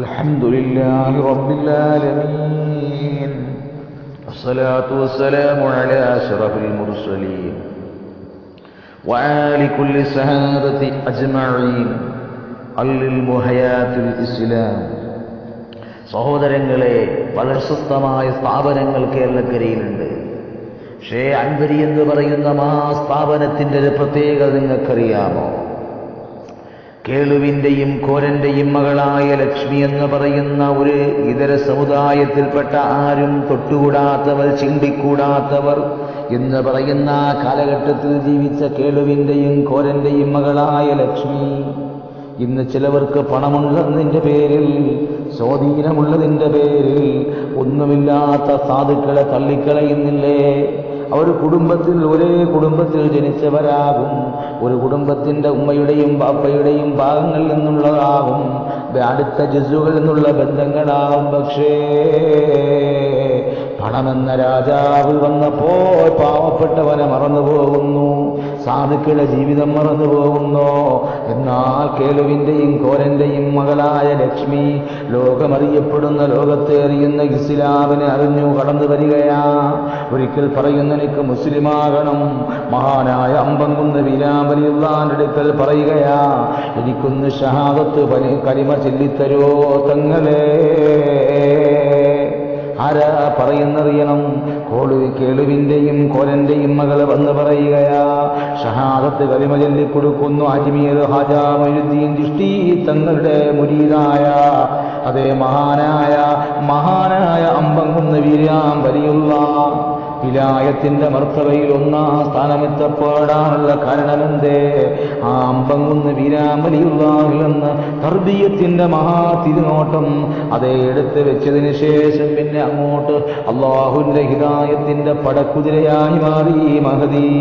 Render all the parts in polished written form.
الحمد لله رب العالمين والصلاة والسلام على أشرف المرسلين وآل كل الصحابة أجمعين العلم الإسلام. സഹോദരങ്ങളെ, പ്രശസ്തമായ സ്ഥാപനങ്ങൾ കേരളക്കരയിലുണ്ട്. പക്ഷേ അൻവരി എന്ന് പറയുന്ന മഹാസ്ഥാപനത്തിൻ്റെ ഒരു പ്രത്യേകത നിങ്ങൾക്കറിയാമോ? കേളുവിൻ്റെയും കോരൻ്റെയും മകളായ ലക്ഷ്മി എന്ന് പറയുന്ന ഒരു ഇതര സമുദായത്തിൽപ്പെട്ട ആരും തൊട്ടുകൂടാത്തവർ, ചിണ്ടിക്കൂടാത്തവർ എന്ന് പറയുന്ന കാലഘട്ടത്തിൽ ജീവിച്ച കേളുവിൻ്റെയും കോരൻ്റെയും മകളായ ലക്ഷ്മി ഇന്ന് ചിലവർക്ക് പണമുള്ളതിൻ്റെ പേരിൽ, സ്വാധീനമുള്ളതിൻ്റെ പേരിൽ ഒന്നുമില്ലാത്ത സാധുക്കളെ തള്ളിക്കളയുന്നില്ലേ? അവർ കുടുംബത്തിൽ, ഒരേ കുടുംബത്തിൽ ജനിച്ചവരാകും, ഒരു കുടുംബത്തിൻ്റെ ഉമ്മയുടെയും ബാപ്പയുടെയും ഭാഗങ്ങളിൽ നിന്നുള്ളതാകും, അടുത്ത ജുസുകളിൽ നിന്നുള്ള ബന്ധങ്ങളാകും. പക്ഷേ പണമെന്ന രാജാവ് വന്നപ്പോൾ പാവപ്പെട്ടവനെ മറന്നുപോകുന്നു, സാധുക്കളുടെ ജീവിതം മറന്നുപോകുന്നു. എന്നാൽ കേളുവിൻ്റെയും കോരൻ്റെയും മകളായ ലക്ഷ്മി ലോകമറിയപ്പെടുന്ന, ലോകത്തെ അറിയുന്ന ഇസ്ലാമിനെ അറിഞ്ഞു കടന്നു വരികയാ. ഒരിക്കൽ പറയുന്ന, എനിക്ക് മുസ്ലിമാകണം. മഹാനായ അമ്പംകുന്ന് വീരാമ്പലിയുള്ളാന്റെ അടുക്കൽ പറയുകയാ, എനിക്കൊന്ന് ഷഹാദത്ത് കലിമ ചൊല്ലിത്തരോ തങ്ങളെ. ആരാ പറയുന്നറിയണം? കേളുവിൻ്റെയും കോരൻ്റെയും മകള് വന്ന് പറയുകയാ, ഷഹാദത്ത് കലിമ ചൊല്ലിക്കൊടുക്കുന്നു അജ്മീർ ഹാജാ മൊയ്നുദ്ദീൻ ചിശ്തി തങ്ങളുടെ മുരീദായ അതേ മഹാനായ അമ്പംകുന്ന് വീരാമ്പലിയുള്ള വിലായത്തിന്റെ മർത്തബയിൽ ഒന്നാം സ്ഥാനമെത്തപ്പെടാനുള്ള കാരണമെന്തേ? ആ അമ്പംകുന്ന് വീരാമ്പലിയുള്ളാഹിൽ നിന്ന് തർബിയത്തിന്റെ മഹാതിരുനോട്ടം അതേ എടുത്ത് വെച്ചതിന് ശേഷം പിന്നെ അങ്ങോട്ട് അള്ളാഹുവിന്റെ ഹിദായത്തിന്റെ പടക്കുതിരയായി മാറി മഹദി.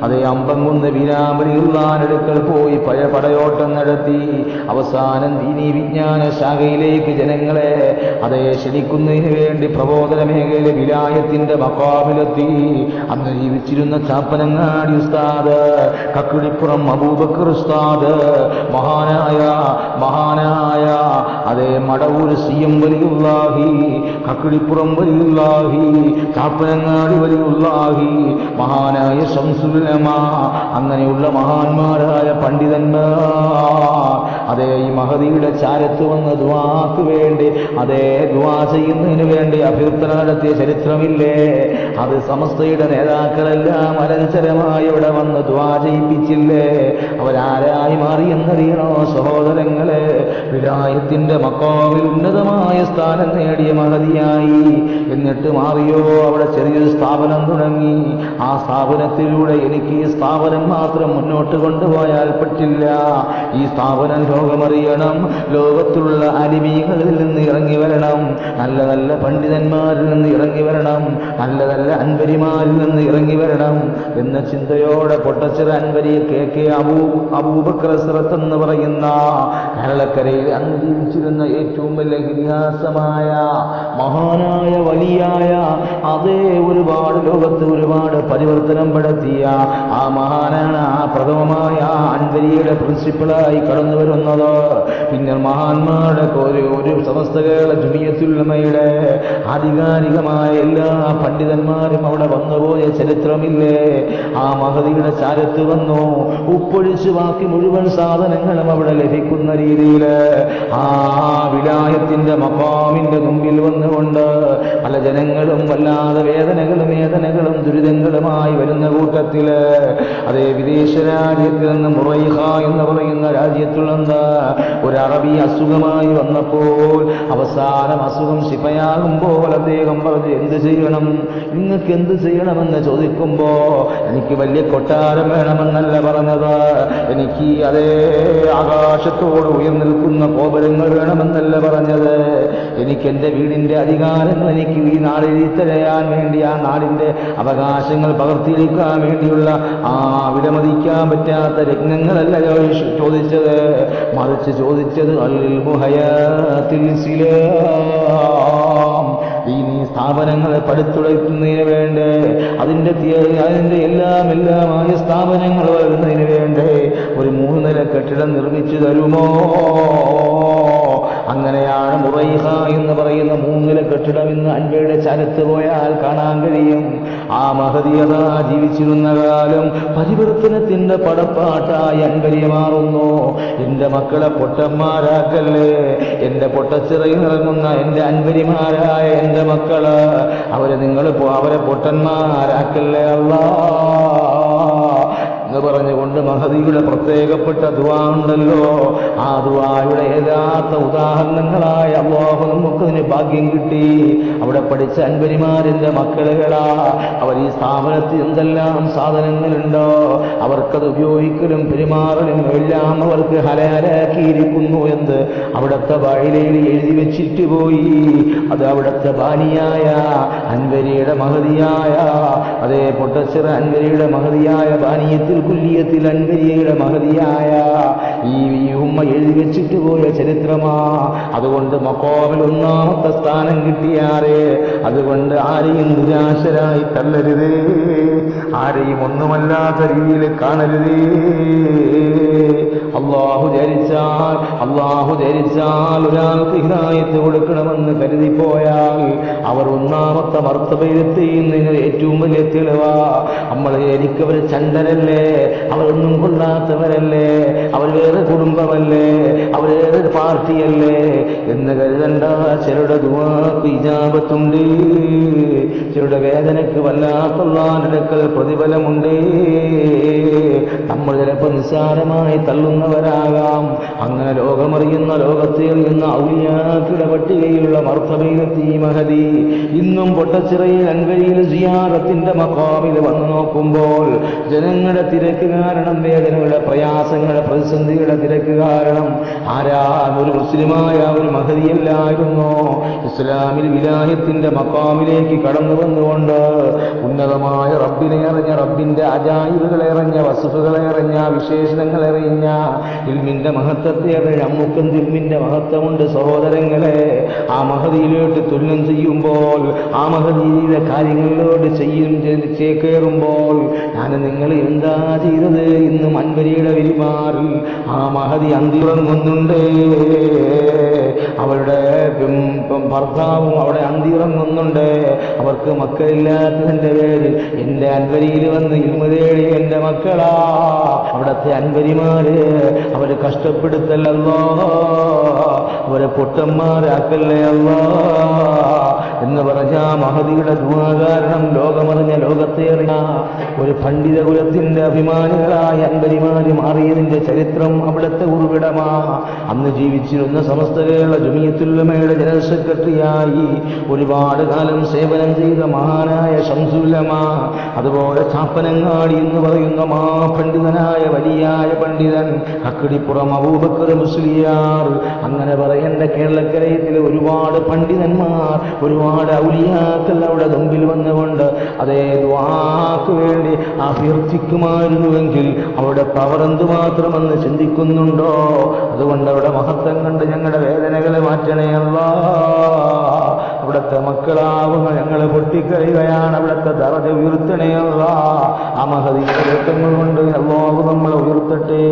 അതേ അമ്പംകുന്ന് വീരാമ്പലിയുള്ളാനടുക്കൽ പോയി പടയോട്ടം നടത്തി അവസാനം ദീനീ വിജ്ഞാന ശാഖയിലേക്ക് ജനങ്ങളെ അതേ ക്ഷണിക്കുന്നതിന് വേണ്ടി പ്രബോധന മേഖലയിലെ വിലായത്തിന്റെ മഖാമിലെത്തി. അന്ന് ജീവിച്ചിരുന്ന ചാപ്പനങ്ങാടി ഉസ്താദ്, കക്കിടിപ്പുറം അബൂബക്കർ ഉസ്താദ്, മഹാനായ അതേ മടവൂർ സിയം വലിയുള്ളാഹി, കക്കിടിപ്പുറം വലിയുള്ളാഹി, ചാപ്പനങ്ങാടി വലിയുള്ളാഹി, മഹാനായ ശംസുൽ ഉലമാ, അങ്ങനെയുള്ള മഹാന്മാരായ പണ്ഡിതന്മാർ അതേ ഈ മഹദിയുടെ ചാരത്ത് വന്ന് ദുആക്ക് വേണ്ടി, അതേ ദുആ ചെയ്യുന്നതിന് വേണ്ടി അഭ്യർത്ഥന നടത്തിയ ചരിത്രമില്ലേ? അത് സമസ്തയുടെ നേതാക്കളെല്ലാം അലഞ്ചരമായി ഇവിടെ വന്ന് ദുആ ചെയ്യിപ്പിച്ചില്ലേ? അവരാരായി മാറിയെന്നറിയണോ സഹോദരങ്ങളെ? വിലായത്തിന്റെ മഖാമിൽ ഉന്നതമായ സ്ഥാനം നേടിയ മഹദിയായി. എന്നിട്ട് മാറിയോ? അവിടെ ചെറിയൊരു സ്ഥാപനം തുടങ്ങി. ആ സ്ഥാപനത്തിലൂടെ എനിക്ക് ഈ സ്ഥാപനം മാത്രം മുന്നോട്ട് കൊണ്ടുപോയാൽ പറ്റില്ല. ഈ സ്ഥാപനം ലോകമറിയണം, ലോകത്തുള്ള അലിമീകളിൽ നിന്ന് ഇറങ്ങി വരണം, നല്ല നല്ല പണ്ഡിതന്മാരിൽ നിന്ന് ഇറങ്ങി വരണം, നല്ല നല്ല അൻവരിമാരിൽ നിന്ന് ഇറങ്ങി വരണം എന്ന ചിന്തയോടെ പൊട്ടച്ചിറ അൻവരി കെ അബൂബക്കർ സിറത്ത് എന്ന് പറയുന്ന കേരളക്കരയിൽ അന്ന് ജീവിച്ചിരുന്ന ഏറ്റവും വലിയ ഇതിഹാസമായ മഹാനായ വലിയായ അതേ ഒരുപാട് ലോകത്ത് ഒരുപാട് പരിവർത്തനം പടുത്തിയ ആ മഹാനാണ് ആ പ്രഥമമായ അൻവരിയുടെ പ്രിൻസിപ്പളായി കടന്നു വരുന്നത്. പിന്നെ മഹാന്മാരുടെ ഒരു സമസ്ത കേരള ജമിയത്തുൽ ഉലമയുടെ ആധികാരികമായ എല്ലാ പണ്ഡിതന്മാരും അവിടെ വന്നുപോയ ചരിത്രമില്ലേ? ആ മഹദിയുടെ ചാരത്ത് വന്നു, ഉപ്പൊഴിച്ച് ബാക്കി മുഴുവൻ സാധനങ്ങളും അവിടെ ലഭിക്കുന്ന രീതിയിൽ ആ വിലായത്തിന്റെ മഖാമിന്റെ മുമ്പിൽ വന്നുകൊണ്ട് പല ജനങ്ങളും വല്ലാതെ വേദനകളും ദുരിതങ്ങളുമായി വരുന്ന കൂട്ടത്തില് അതേ വിദേശ രാജ്യത്തിൽ നിന്ന് മുറൈഖ എന്ന് പറയുന്ന രാജ്യത്തുള്ള ഒരു അറബി അസുഖമായി വന്നപ്പോൾ അവസാനം അസുഖം ശിഫയാകുമ്പോൾ അദ്ദേഹം പറഞ്ഞു, എന്ത് ചെയ്യണം, നിങ്ങൾക്ക് എന്ത് ചെയ്യണമെന്ന് ചോദിക്കുമ്പോ എനിക്ക് വലിയ കൊട്ടാരം വേണമെന്നല്ല പറഞ്ഞത്, എനിക്ക് അതേ ആകാശത്തോട് ഉയർന്നിൽക്കുന്ന ഗോപുരങ്ങൾ വേണമെന്നല്ല പറഞ്ഞത്, എനിക്ക് എൻ്റെ വീടിൻ്റെ അധികാരങ്ങൾ എനിക്ക് ഈ നാടിൽ തരാൻ വേണ്ടി, ആ നാടിൻ്റെ അവകാശങ്ങൾ പകർത്തിയെടുക്കാൻ വേണ്ടിയുള്ള ആ വിലമതിക്കാൻ പറ്റാത്ത രത്നങ്ങളല്ല ചോദിച്ചത്, മറിച്ച് ചോദിച്ചത് അൽ മുഹയാത്തിൽ ഇസ്ലാം, ഈ സ്ഥാപനങ്ങളെ പടുത്തുയർത്തുന്നതിന് വേണ്ടി, അതിൻ്റെ എല്ലാമായ സ്ഥാപനങ്ങൾ വരുന്നതിന് വേണ്ടി ഒരു 3 നില കെട്ടിടം നിർമ്മിച്ചു തരുമോ? അങ്ങനെയാണ് റൈഹ എന്ന് പറയുന്ന 3 നില കെട്ടിടം ഇന്ന് അൻവയുടെ ചരത്ത് പോയാൽ കാണാൻ കഴിയും. ആ മഹദിയത ജീവിച്ചിരുന്ന കാലം പരിവർത്തനത്തിന്റെ പടപ്പാട്ടായി അൻവരി മാറുന്നു. എന്റെ മക്കളെ പൊട്ടന്മാരാക്കല്ലേ, എന്റെ പൊട്ടച്ചിറയിൽ ഇറങ്ങുന്ന എന്റെ അൻവരിമാരായ എന്റെ മക്കള് അവരെ പൊട്ടന്മാരാക്കല്ലേ അല്ലാ എന്ന് പറഞ്ഞുകൊണ്ട് മഹദിയുടെ പ്രത്യേകപ്പെട്ട ദുആ ഉണ്ടല്ലോ. ആ ദുആയുടെ യഥാർത്ഥ ഉദാഹരണങ്ങളായ അല്ലാഹു നമുക്കതിന് ഭാഗ്യം കിട്ടി. അവിടെ പഠിച്ച അൻവരിമാരിന്റെ മക്കളുകളാ. അവർ ഈ സ്ഥാപനത്തിൽ എന്തെല്ലാം സാധനങ്ങളുണ്ടോ അവർക്കത് ഉപയോഗിക്കലും പെരുമാറലും എല്ലാം അവർക്ക് ഹലാലാക്കിയിരിക്കുന്നു എന്ന് അവിടുത്തെ വായിലയിൽ എഴുതി വെച്ചിട്ട് പോയി. അത് അവിടുത്തെ ബാനിയായ അൻവരിയുടെ മഹദിയായ അതേ പൊട്ടച്ചിറ അൻവരിയുടെ മഹദിയായ ബാനിയത്തിൽ കുല്ലിയത്തിൽ അൻവരിയുടെ മഹദിയായ ഈ ഉമ്മ എഴുതി വെച്ചിട്ട് പോയ ചരിത്രമാ. അതുകൊണ്ട് മഖാമിൽ 1ാമത്തെ സ്ഥാനം കിട്ടിയാറേ. അതുകൊണ്ട് ആരെയും നിരാശരായി തള്ളരുതേ, ആരെയും ഒന്നുമല്ലാത്ത രീതിയിൽ കാണരുതേ. അള്ളാഹു ധരിച്ചാൽ ഒരാൾക്ക് ഹിദായത്ത് കൊടുക്കണമെന്ന് കരുതിപ്പോയാൽ അവർ 1ാമത്തെ മർത്തബയിലെത്തിയുന്നതിന് ഏറ്റവും വലിയ തെളിവാ. നമ്മൾ എനിക്കവർ ചണ്ടരല്ലേ, അവരൊന്നും കൊള്ളാത്തവരല്ലേ, അവർ വേറെ കുടുംബമല്ലേ, അവർ വേറെ പാർട്ടിയല്ലേ എന്ന് കരുതണ്ട. ചിലരുടെ ദുആക്ക് ഇജാബത്തുണ്ട്, ചിലരുടെ വേദനയ്ക്ക് വല്ലാത്തല്ലാനടക്കൽ പ്രതിഫലമുണ്ട്. നമ്മൾ ചിലപ്പോൾ നിസ്സാരമായി തള്ളുന്നവരാകാം. അങ്ങനെ ലോകമറിയുന്ന ലോകത്തെ അറിയുന്ന ഔലിയാക്കളുടെ പട്ടികയിലുള്ള മർത്തബയിലെത്തി മഹദി. ഇന്നും പൊട്ടച്ചിറയിൽ അൻവരിയിൽ സിയാറത്തിന്റെ മഖാമിൽ വന്നു നോക്കുമ്പോൾ ജനങ്ങളുടെ തിരക്ക് കാരണം, വേദനകളുടെ പ്രയാസങ്ങളുടെ പ്രതിസന്ധിയുടെ തിരക്ക് കാരണം ഒരു മുസ്ലിമായ ഒരു മഹദിയല്ലായിരുന്നു. ഇസ്ലാമിൽ വിലായത്തിന്റെ മഖാമിലേക്ക് കടന്നു വന്നുകൊണ്ട് ഉന്നതമായ റബ്ബിനെ അറിഞ്ഞ, റബ്ബിന്റെ അജായിബുകളെ അറിഞ്ഞ, വസുഫുകളെ അറിഞ്ഞ, വിശേഷണങ്ങളെ അറിഞ്ഞ, ഇൽമിന്റെ മഹത്വത്തെ അറിഞ്ഞ അമ്മുക്കും ഇൽമിന്റെ മഹത്വമുണ്ട് സഹോദരങ്ങളെ. ആ മഹദിയിലോട്ട് തുല്യം ചെയ്യുമ്പോൾ, ആ മഹദിയുടെ കാര്യങ്ങളിലോട്ട് ചേക്കേറുമ്പോൾ ഞാൻ നിങ്ങൾ എന്താ ചെയ്തത്? ഇന്നും അൻവരിയുടെ പെരുമാറിൽ ആ മഹദി അന്തിയുറങ്ങുന്നുണ്ട്. അവരുടെ ഭർത്താവും അവിടെ അന്തിയുറങ്ങുന്നുണ്ട്. അവർക്ക് മക്കളില്ലാത്തതിന്റെ പേരിൽ എന്റെ അൻവരിയിൽ വന്ന് ഇൽമു തേടി എന്റെ മക്കളാ. അവിടത്തെ അൻവരിമാര് അവരെ കഷ്ടപ്പെടുത്തല്ലോ, അവരെ പൊട്ടന്മാരാക്കല്ലേ അല്ലാ എന്ന് പറഞ്ഞ മഹദിയുടെ ദുആ കാരണം ലോകമറിഞ്ഞ, ലോകത്തെ അറിഞ്ഞ ഒരു പണ്ഡിത കുലത്തിന്റെ അഭിമാനികളായ അൻവരിമാര് മാറിയതിന്റെ ചരിത്രം അവിടുത്തെ ഉറവിടമാ. അന്ന് ജീവിച്ചിരുന്ന സമസ്ത കേരള ജമിയത്തുൽ ഉലമയുടെ ജനറൽ സെക്രട്ടറിയായി ഒരുപാട് കാലം സേവനം ചെയ്ത മഹാനായ ശംസുൽ ഉലമ, അതുപോലെ ചാപ്പനങ്ങാടി എന്ന് പറയുന്ന പണ്ഡിതനായ വലിയായ പണ്ഡിതൻ കക്കിടിപ്പുറം അബൂബക്കർ മുസ്ലിയാർ, അങ്ങനെ പറയേണ്ട കേരളക്കരയത്തിലെ ഒരുപാട് പണ്ഡിതന്മാർ, ഒരുപാട് ഔലിയാക്കൾ അവിടെ മുമ്പിൽ വന്നുകൊണ്ട് അതേ ദുആക്ക് വേണ്ടി അഭ്യർത്ഥിക്കുമായിരുന്നുവെങ്കിൽ അവിടെ പവർ എന്തുമാത്രമെന്ന് ചിന്തിക്കുന്നുണ്ടോ? അതുകൊണ്ട് അവിടെ മഹത്വം കണ്ട് ഞങ്ങളുടെ വേദനകളെ മാറ്റണേ അല്ലാ. അവിടുത്തെ മക്കളാവുന്ന ഞങ്ങളെ പൊട്ടിക്കറിയുകയാണ്, അവിടുത്തെ ദറജ ഉയർത്തണേ അല്ലാ. ആ മഹദീ കൊണ്ട് അല്ലാഹു നമ്മളെ ഉയർത്തട്ടെ.